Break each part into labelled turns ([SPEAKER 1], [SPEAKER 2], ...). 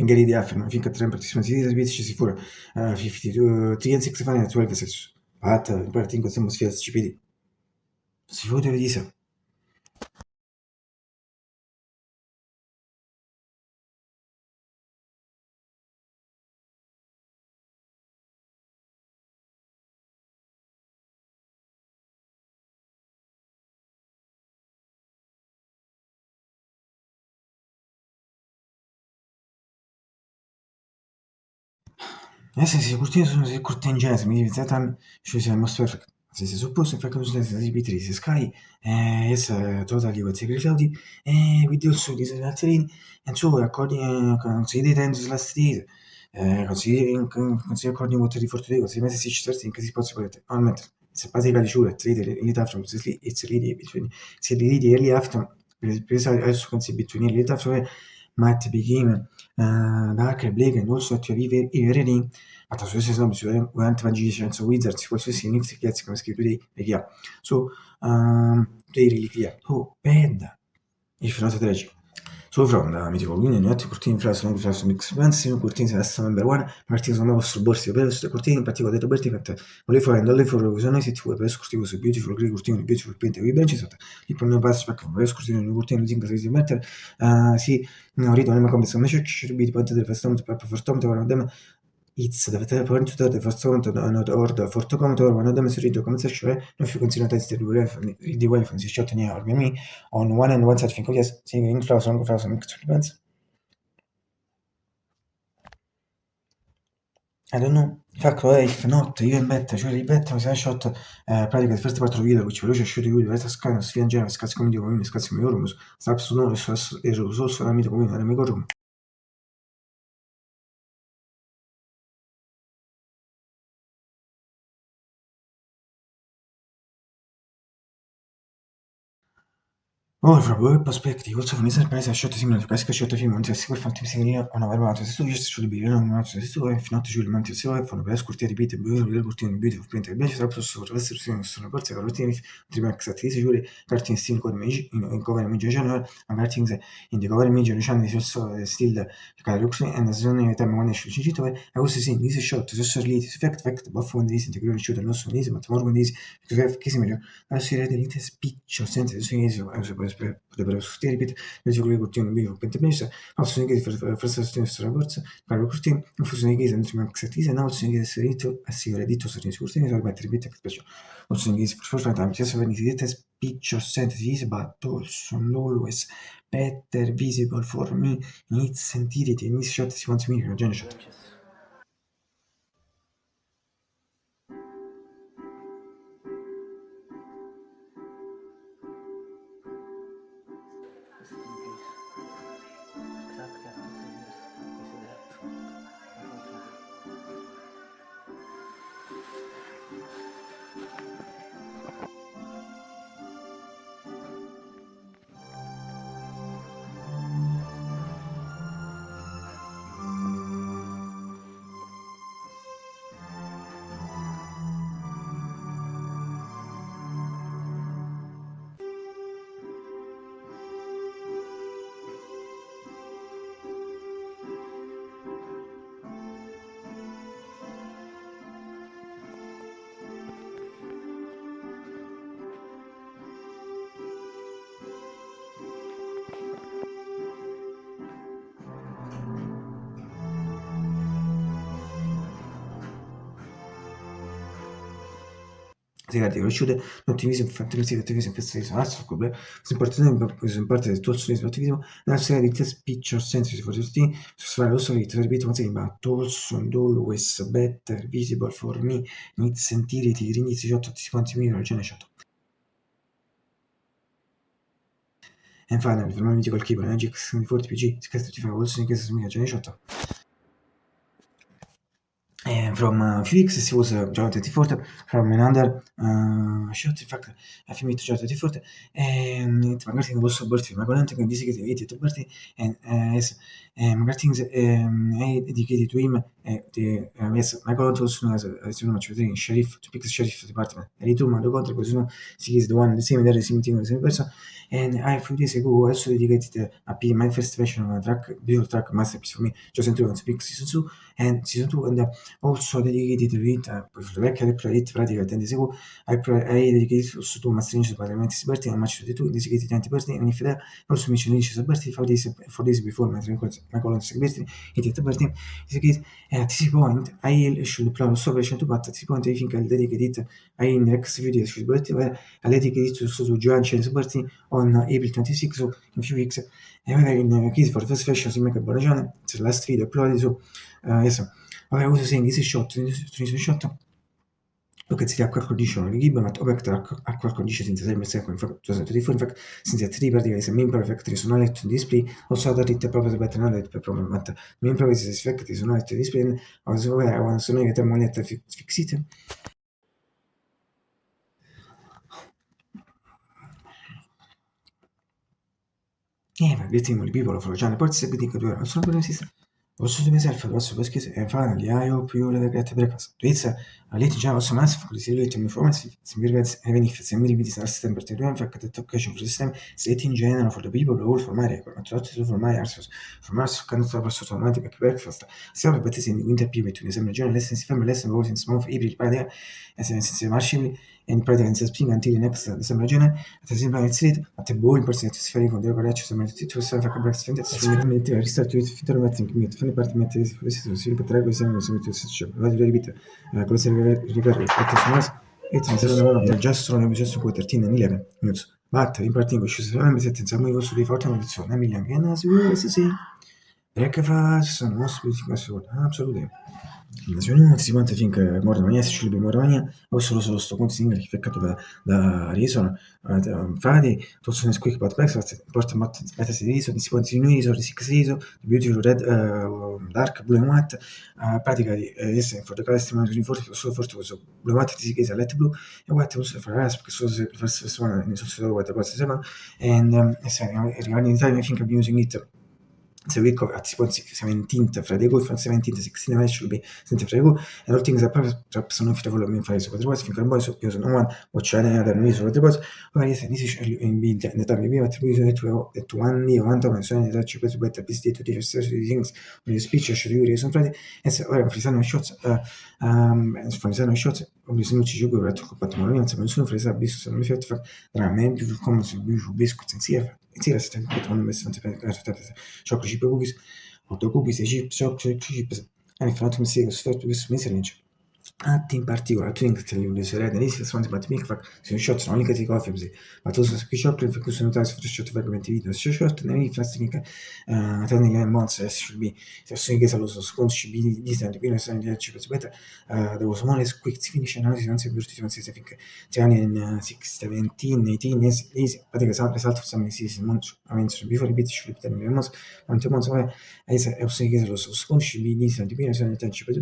[SPEAKER 1] Gary the Affirm, think at participants is for 52 3 and 6 final 12 vessels. But parting with some spheres GPD. Si vuoi devi dire. Sì, curtine sono curtingesi, mi diventa tam, ci siamo most perfect. Se si suppose fa cosa si Beatrice Sky, yes, totally what secret Saudi, with also this altering, and so according consider times last days, consider according what the for today, così mesi si certi in casi possible, almeno, se basically sure, trader in it after, it's really between, it's really early after, because I also consider between early after, might begin, dark black and also at your evening, ma ta stessa esempio su Hunt Magicians Wizards qualsiasi inizio che come scritto di via so dei relicvia bad if not tragic so from the mythical quindi ne altri cortini flash long flash mix fancy cortini se number one partito sono vostro borsi per queste cortini in particolare da Berti per volevo fare dalle for sono si tu per cortini su beautiful grey cortini beautiful paint e benci sotto il primo passo per come cortini di cortini zinc si mettere si no rito ma come se me ci ribiti ponte del festone per fortamente guarda It's deve point to the first comment or the fourth comment or one of them is read the comment section non fi considerata di well si shot near me on one and one side think yes singing flows long flows mixed elements I don't know Facro è if not io in betta cioè li betta se shot pratica the first part of the video which veloce shoot you the scan sfia in genere scazzi come dico come scazzi come loro snaps no e risorse amico come nel mio room Oh, from a web perspective, also from inside price, I shot a similar price shot a few months ago, fatto insegnare a una variante, se tu just should be non una se tu hai finito sul monte se vai fanno per scurti ripete il cortino di video print e invece proprio su riveste su una corsa carotini trimax attesi giuri cartini stile con me in cover image channel and cartings in the cover image channel also still calibration and the zone time when esce cito e also sì this shot so soliti fact buff when this integrare shoot non so this but more when this che si meglio adesso direi dell'ite spiccio senza potrebbero sostenere ripetere le sicure cortine bio pentemessa possono che forse sostenere sulla borsa parlo cortine non funziona che senza una xatisa no possono che essere detto assicurare ditto su cortine per mettere ripetere che specie possono che for time just when it is spiccio senza si but also always better visible for me needs sentiriti in this shot si wants me in shot Sigati conosciute, l'ottimismo fantasia attivismo festival adesso come se importante se parte del tuo sorriso attivismo nella serie di test picture sense for tutti su fare lo solito ripeto ma sembra also and always better visible for me needs sentiriti rinizzi 18 quanti milioni già ne shot and finally fermami col keyboard Magix forti PG scherzo ti fa also in case mi già ne shot from a few weeks he was John 24th from another shot. In fact, I filmed John 24th and McCarthy was so birthday. My colleague can dedicate 80th birthday and yes, McCarthy I dedicated to him. Yes, my colleague also as you know much better in sheriff to pick the sheriff department. And he told me the contract because you know he is the one the same there, the same thing, the same person. And I a few days ago also dedicated my first version of a track, beautiful track masterpiece for me, Just Into One Speak Season 2 and Season 2 and also dedicated to it, per vecchia del Project pratica 10 ago, I dedicated also to Mastering Parliament's birthday on March 22, dedicated 20 birthday, and if there also mentioned Inish's birthday 4 days before my colon's birthday, 80th birthday, dedicated at this point, I should plan also version 2, but at this point I think I'll dedicate it in the next video to his birthday, where I'll dedicate it also to Joan Chen's birthday on April 26, so in a few weeks. However, in case for the first version, si make a buona ragione, it's the last video uploaded, so yes. Vabbè, also saying this is shot. Look at the aqua condition rigid, but object aqua condition in the same second. In fact, 2024, in fact, since the 3 particles main perfect resonate to display, also that it probably better not that problem, but main probably is effect resonate to display, also I want to know that moneta fixed. Yeah, greeting all people for John Ports, a good to also good system. Also to myself, also biscuits, and finally, I hope you will get breakfast. To it's a little job also massive, because you little informative, some regrets, even if it's a very busy system, but to do in fact the occasion for the system, set in general for the people, all for my record, not for my arsos, for us cannot have a automatic breakfast. Still, but it's in the winter period between the journal lessons, family lesson, goals in small April, pratica, as in marshally, and pratica in spring until the next December journal, at the same time, it's late, at the ball in person, it's very con the corrections, and to self a breakfast, finalmente ristretto il fitter che mi fanno parte mettere questo si ripeterà così non si mette il vado a ripetere cosa ripetere it's just on just for 13 and 11 minutes but in particular ci saranno sentenza mai vostro di forte condizione Emilian che nas sì breakfast most beautiful absolutely Nacionalno si quanto finché Mordomania si sceglie Mordomania o solo sto conto single che feccato da Reason Friday tutto nel quick but breakfast porta meta si Reason si può insinuare Reason Six Reason Beautiful Red Dark Blue and White pratica di essere for the customer rinforzi solo forse questo Blue White si chiesa Light Blue e White also for us perché solo se first one in solo White quasi sembra and regarding the time I think I'm using it so we at this point 17th Friday go from 17th to 16th match will be 17th Friday go and all things are perhaps non fit follow me fare so otherwise finché poi so io sono one watch any other news or otherwise ma io se nisi in bid ne tammi prima attribuito to one year one time so ne touch preso better bis to the things with the speech should you reason Friday and so ora frisano shots frisano shots obviously non ci gioco per tutto fatto ma non sono frisa bis sono mi fatto tra me più come se più biscuits insieme insieme sta tutto non messo chocolate chip cookies, hot cookies e chocolate chips and front mistake sfotto questo message Atti in particolare, tu che le userete nei siti but make fac sono shot non che ti coffee così ma tu sai che shot per questo notare su shot fragmenti video se shot nei plastica tani le monster should be se sono che lo sconto should be distant quindi sono di ci per there was one quick finish analysis non si per tutti quanti think tani in 6 17 18 is pratica sempre salto some is month I mean before repeat should be tani months quanto months è se che lo sconto should be distant quindi sono di ci per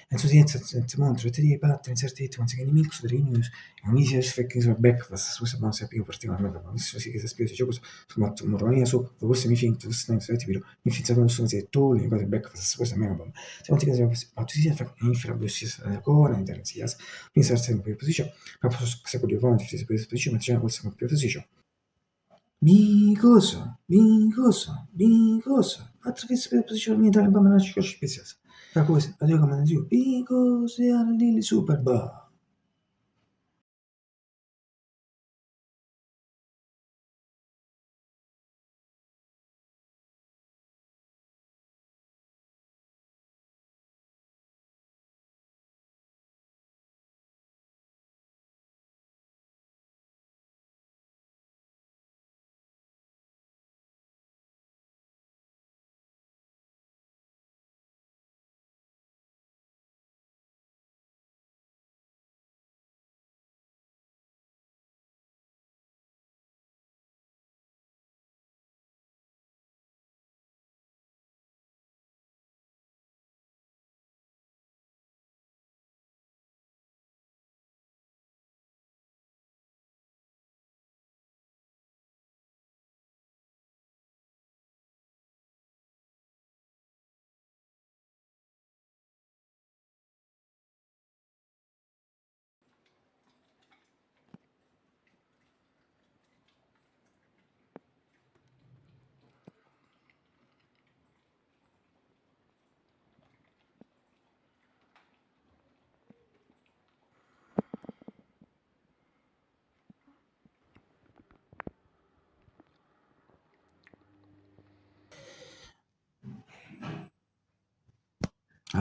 [SPEAKER 1] and so the montre tre pattern certi once again mix the news and easy as fake is breakfast su se non sappiamo particolarmente ma adesso sì che si spiega c'è questo su matto morania su questo mi finto questo non sai tipo mi finza con sono se tu le cose breakfast questo è mega bomba se non ti caso ma tu si fa in fra due si sa con interessias mi sa sempre più posizione ma posso se con due ti si posizione ma c'è questo più posizione because attraverso per posizione mentale ma non ci conosci speciale fra cose, la tua comandazione, because they are really super bar.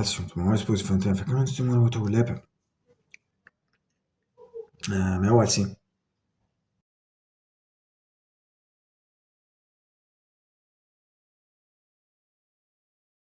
[SPEAKER 1] هالشي ما سبوس فهمت فكرة أنت تمر وتولى ما هو هالشي